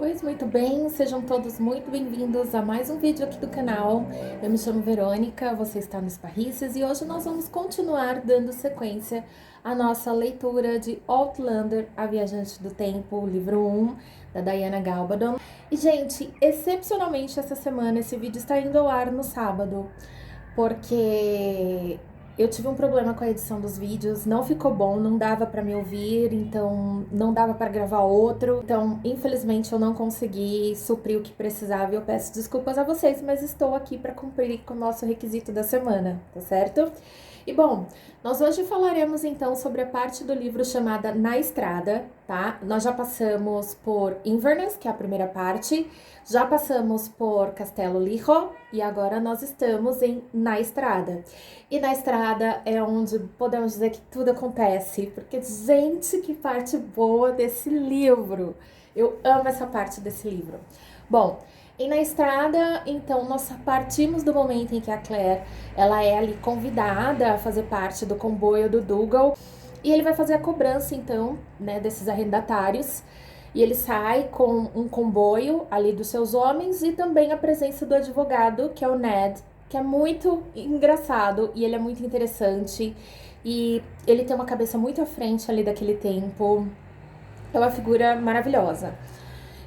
Pois muito bem, sejam todos muito bem-vindos a mais um vídeo aqui do canal. Eu me chamo Verônica, você está nos Parrícias e hoje nós vamos continuar dando sequência à nossa leitura de Outlander, A Viajante do Tempo, livro 1, da Diana Gabaldon. E, gente, excepcionalmente essa semana esse vídeo está indo ao ar no sábado, porque eu tive um problema com a edição dos vídeos, não ficou bom, não dava pra me ouvir, então não dava pra gravar outro. Então, infelizmente, eu não consegui suprir o que precisava e eu peço desculpas a vocês, mas estou aqui pra cumprir com o nosso requisito da semana, tá certo? E bom, nós hoje falaremos então sobre a parte do livro chamada Na Estrada, tá? Nós já passamos por Inverness, que é a primeira parte, já passamos por Castelo Lijo e agora nós estamos em Na Estrada. E na estrada é onde podemos dizer que tudo acontece, porque, gente, que parte boa desse livro! Eu amo essa parte desse livro. Bom, e na estrada, então, nós partimos do momento em que a Claire, ela é ali convidada a fazer parte do comboio do Dougal, e ele vai fazer a cobrança, então, né, desses arrendatários, e ele sai com um comboio ali dos seus homens e também a presença do advogado, que é o Ned, que é muito engraçado e ele é muito interessante e ele tem uma cabeça muito à frente ali daquele tempo. É uma figura maravilhosa.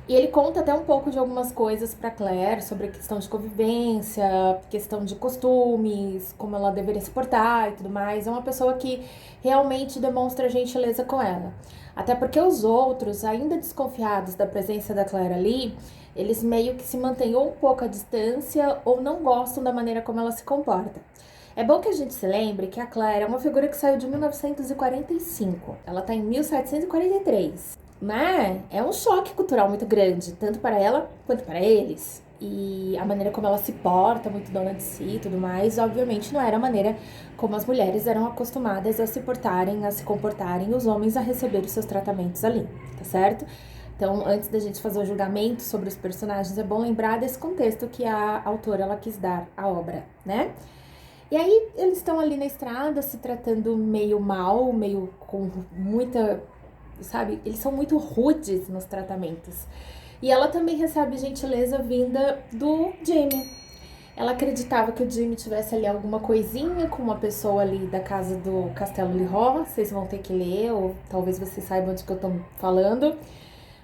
E ele conta até um pouco de algumas coisas para Claire sobre a questão de convivência, questão de costumes, como ela deveria se portar e tudo mais. É uma pessoa que realmente demonstra gentileza com ela. Até porque os outros, ainda desconfiados da presença da Claire ali, eles meio que se mantêm ou um pouco à distância ou não gostam da maneira como ela se comporta. É bom que a gente se lembre que a Claire é uma figura que saiu de 1945. Ela tá em 1743. Mas é um choque cultural muito grande, tanto para ela quanto para eles. E a maneira como ela se porta, muito dona de si e tudo mais, obviamente não era a maneira como as mulheres eram acostumadas a se portarem, a se comportarem, os homens a receber os seus tratamentos ali, tá certo? Então, antes da gente fazer o julgamento sobre os personagens, é bom lembrar desse contexto que a autora ela quis dar à obra, né? E aí eles estão ali na estrada, se tratando meio mal, meio com muita, sabe? Eles são muito rudes nos tratamentos. E ela também recebe gentileza vinda do Jamie. Ela acreditava que o Jamie tivesse ali alguma coisinha com uma pessoa ali da casa do Castelo Liró. Vocês vão ter que ler, ou talvez vocês saibam de que eu tô falando.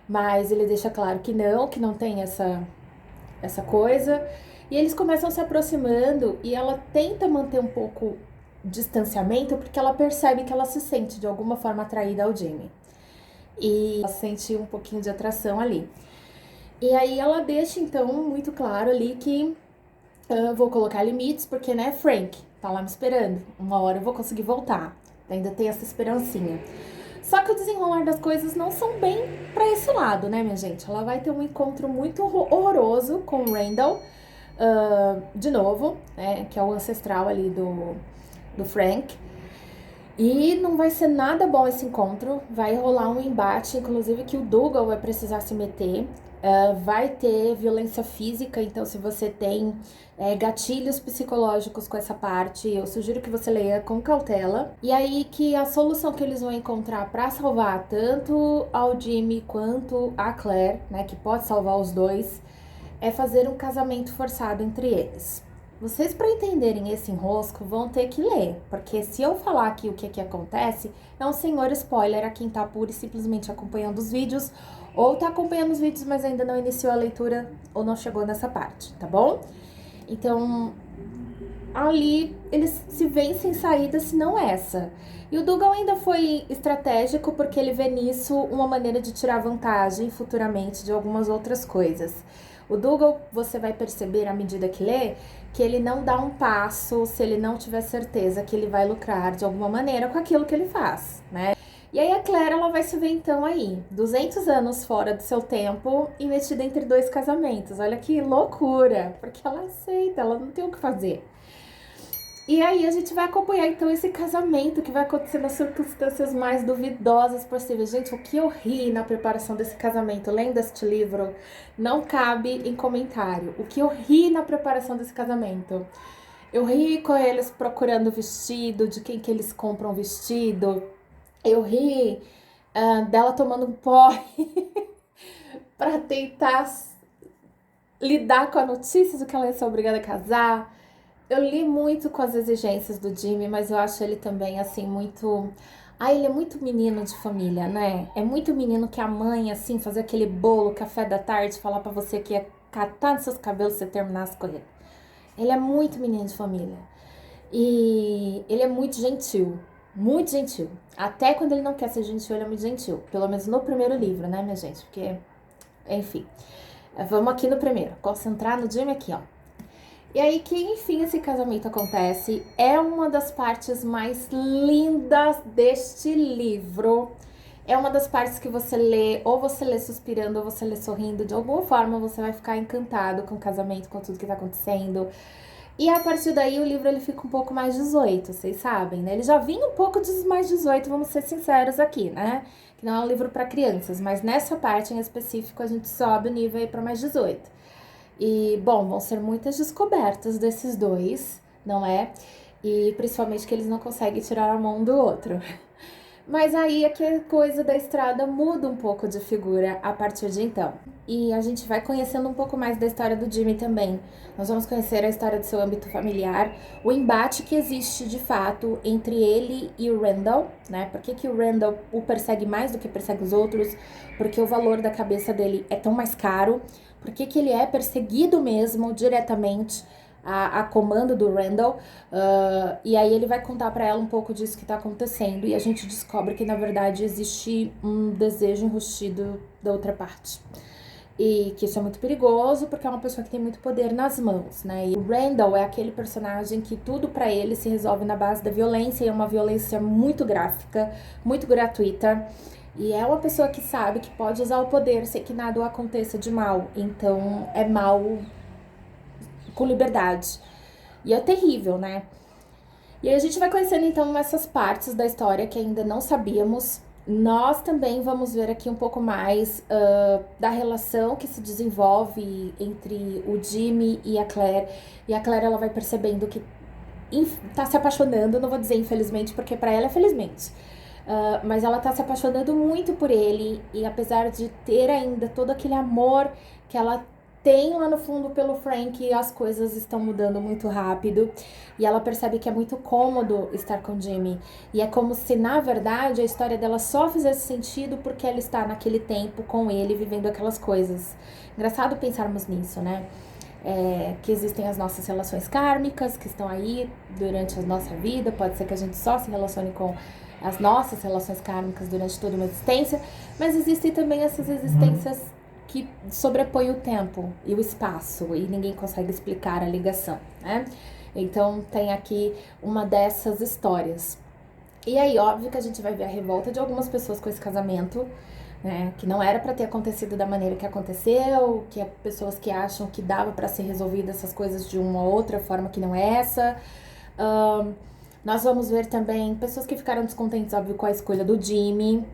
Mas ele deixa claro que não tem essa coisa. E eles começam se aproximando e ela tenta manter um pouco distanciamento porque ela percebe que ela se sente de alguma forma atraída ao Jamie. E ela sente um pouquinho de atração ali. E aí ela deixa então muito claro ali que vou colocar limites porque, né, Frank tá lá me esperando. Uma hora eu vou conseguir voltar. Ainda tem essa esperancinha. Só que o desenrolar das coisas não são bem pra esse lado, né, minha gente? Ela vai ter um encontro muito horroroso com o Randall, de novo, né, que é o ancestral ali do Frank. E não vai ser nada bom esse encontro, vai rolar um embate, inclusive que o Dougal vai precisar se meter. Vai ter violência física, então se você tem gatilhos psicológicos com essa parte, eu sugiro que você leia com cautela. E aí que a solução que eles vão encontrar para salvar tanto ao Jimmy quanto a Claire, né, que pode salvar os dois, é fazer um casamento forçado entre eles. Vocês, para entenderem esse enrosco, vão ter que ler, porque se eu falar aqui o que acontece, é um senhor spoiler a quem tá pura e simplesmente acompanhando os vídeos, ou tá acompanhando os vídeos, mas ainda não iniciou a leitura ou não chegou nessa parte, tá bom? Então, ali eles se veem sem saída se não essa. E o Dougal ainda foi estratégico porque ele vê nisso uma maneira de tirar vantagem futuramente de algumas outras coisas. O Dougal, você vai perceber à medida que lê, que ele não dá um passo se ele não tiver certeza que ele vai lucrar de alguma maneira com aquilo que ele faz, né? E aí a Claire, ela vai se ver então aí, 200 anos fora do seu tempo e metida entre dois casamentos. Olha que loucura, porque ela aceita, ela não tem o que fazer. E aí a gente vai acompanhar então esse casamento que vai acontecer nas circunstâncias mais duvidosas possíveis. Gente, o que eu ri na preparação desse casamento, lendo este livro, não cabe em comentário. O que eu ri na preparação desse casamento. Eu ri com eles procurando vestido, de quem que eles compram vestido. Eu ri dela tomando um porre para tentar lidar com a notícia de que ela ia ser obrigada a casar. Eu li muito com as exigências do Jimmy, mas eu acho ele também, assim, muito... Ah, ele é muito menino de família, né? É muito menino que a mãe, assim, fazer aquele bolo, café da tarde, falar pra você que ia catar nos seus cabelos se você terminasse com ele. Ele é muito menino de família. E ele é muito gentil. Muito gentil. Até quando ele não quer ser gentil, ele é muito gentil. Pelo menos no primeiro livro, né, minha gente? Porque, enfim. Vamos aqui no primeiro. Concentrar no Jimmy aqui, ó. E aí que, enfim, esse casamento acontece. É uma das partes mais lindas deste livro. É uma das partes que você lê, ou você lê suspirando, ou você lê sorrindo. De alguma forma, você vai ficar encantado com o casamento, com tudo que tá acontecendo. E a partir daí, o livro ele fica um pouco mais 18, vocês sabem, né? Ele já vinha um pouco de mais 18, vamos ser sinceros aqui, né? Que não é um livro para crianças, mas nessa parte em específico, a gente sobe o nível aí pra mais 18. E, bom, vão ser muitas descobertas desses dois, não é? E principalmente que eles não conseguem tirar a mão do outro. Mas aí é que a coisa da estrada muda um pouco de figura a partir de então. E a gente vai conhecendo um pouco mais da história do Jimmy também. Nós vamos conhecer a história do seu âmbito familiar, o embate que existe de fato entre ele e o Randall, né? Por que o Randall o persegue mais do que persegue os outros? Porque o valor da cabeça dele é tão mais caro. Por que ele é perseguido mesmo diretamente a comando do Randall, e aí ele vai contar pra ela um pouco disso que tá acontecendo, e a gente descobre que na verdade existe um desejo enrustido da outra parte. E que isso é muito perigoso, porque é uma pessoa que tem muito poder nas mãos, né? E o Randall é aquele personagem que tudo pra ele se resolve na base da violência, e é uma violência muito gráfica, muito gratuita. E é uma pessoa que sabe que pode usar o poder sem que nada o aconteça de mal. Então é mal com liberdade. E é terrível, né? E aí a gente vai conhecendo então essas partes da história que ainda não sabíamos. Nós também vamos ver aqui um pouco mais da relação que se desenvolve entre o Jimmy e a Claire. E a Claire, ela vai percebendo que tá se apaixonando, não vou dizer infelizmente, porque pra ela é felizmente. Mas ela tá se apaixonando muito por ele. E apesar de ter ainda todo aquele amor que ela tem lá no fundo pelo Frank, as coisas estão mudando muito rápido. E ela percebe que é muito cômodo estar com o Jimmy. E é como se, na verdade, a história dela só fizesse sentido porque ela está naquele tempo com ele, vivendo aquelas coisas. Engraçado pensarmos nisso, né? Que existem as nossas relações kármicas que estão aí durante a nossa vida. Pode ser que a gente só se relacione com as nossas relações kármicas durante toda uma existência, mas existem também essas existências que sobrepõem o tempo e o espaço e ninguém consegue explicar a ligação, né? Então tem aqui uma dessas histórias. E aí, óbvio que a gente vai ver a revolta de algumas pessoas com esse casamento, né? Que não era para ter acontecido da maneira que aconteceu, que é pessoas que acham que dava para ser resolvida essas coisas de uma outra forma que não é essa. Nós vamos ver também pessoas que ficaram descontentes, óbvio, com a escolha do Jimmy.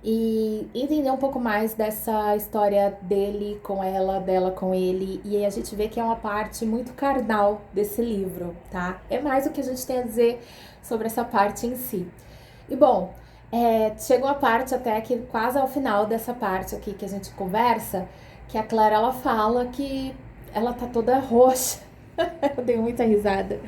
E entender um pouco mais dessa história dele com ela, dela com ele. E aí a gente vê que é uma parte muito carnal desse livro, tá? É mais o que a gente tem a dizer sobre essa parte em si. E bom, chega uma parte até que quase ao final dessa parte aqui que a gente conversa, que a Clara, ela fala que ela tá toda roxa. Eu dei muita risada.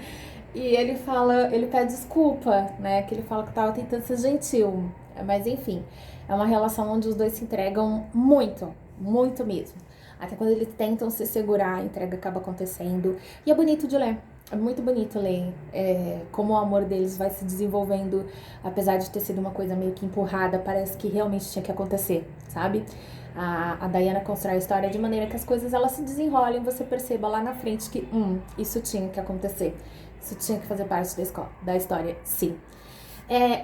E ele pede desculpa, né? Que ele fala que tava tentando ser gentil. Mas enfim, é uma relação onde os dois se entregam muito, muito mesmo. Até quando eles tentam se segurar, a entrega acaba acontecendo. E é bonito de ler. É muito bonito ler como o amor deles vai se desenvolvendo, apesar de ter sido uma coisa meio que empurrada, parece que realmente tinha que acontecer, sabe? A Diana constrói a história de maneira que as coisas elas se desenrolem e você perceba lá na frente que isso tinha que acontecer. Isso tinha que fazer parte da história, sim.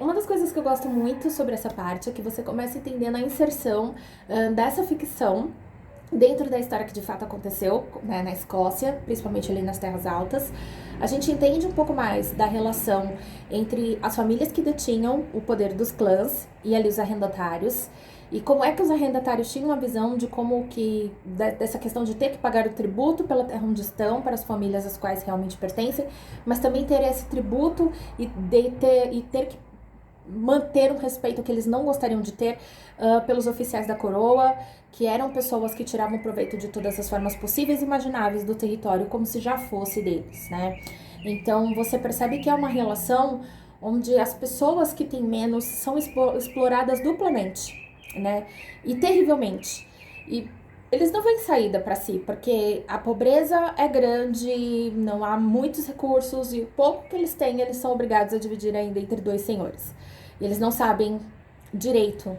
Uma das coisas que eu gosto muito sobre essa parte é que você começa entendendo a inserção dessa ficção dentro da história que de fato aconteceu, né, na Escócia, principalmente ali nas Terras Altas. A gente entende um pouco mais da relação entre as famílias que detinham o poder dos clãs e ali os arrendatários. E como é que os arrendatários tinham a visão de como que, dessa questão de ter que pagar o tributo pela terra onde estão, para as famílias às quais realmente pertencem, mas também ter esse tributo e ter que manter um respeito que eles não gostariam de ter pelos oficiais da coroa, que eram pessoas que tiravam proveito de todas as formas possíveis e imagináveis do território, como se já fosse deles, né? Então, você percebe que é uma relação onde as pessoas que têm menos são exploradas duplamente, né? E terrivelmente. E eles não veem saída para si, porque a pobreza é grande, não há muitos recursos e o pouco que eles têm, eles são obrigados a dividir ainda entre dois senhores. E eles não sabem direito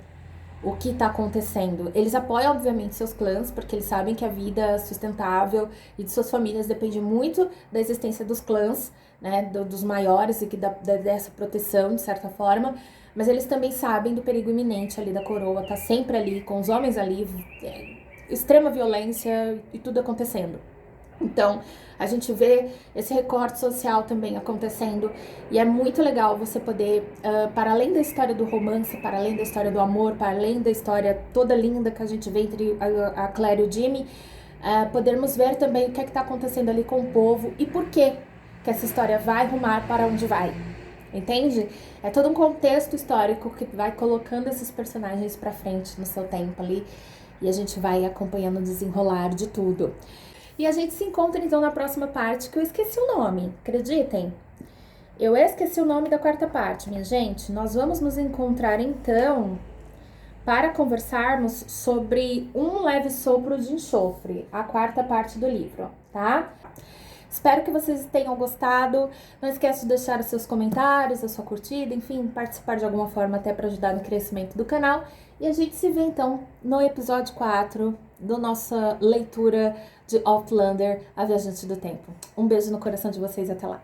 o que está acontecendo. Eles apoiam, obviamente, seus clãs, porque eles sabem que a vida sustentável e de suas famílias depende muito da existência dos clãs, né, dos maiores e que dessa proteção, de certa forma. Mas eles também sabem do perigo iminente ali da coroa, tá sempre ali, com os homens ali, extrema violência e tudo acontecendo. Então, a gente vê esse recorte social também acontecendo e é muito legal você poder, para além da história do romance, para além da história do amor, para além da história toda linda que a gente vê entre a Claire e o Jimmy, podermos ver também o que é que está acontecendo ali com o povo e por que essa história vai rumar para onde vai. Entende? É todo um contexto histórico que vai colocando esses personagens para frente no seu tempo ali e a gente vai acompanhando o desenrolar de tudo. E a gente se encontra então na próxima parte, que eu esqueci o nome, acreditem? Eu esqueci o nome da quarta parte, minha gente. Nós vamos nos encontrar então para conversarmos sobre Um Leve Sopro de Enxofre, a quarta parte do livro, tá? Espero que vocês tenham gostado. Não esqueça de deixar os seus comentários, a sua curtida, enfim, participar de alguma forma até para ajudar no crescimento do canal. E a gente se vê então no episódio 4 da nossa leitura de Outlander, A Viajante do Tempo. Um beijo no coração de vocês e até lá.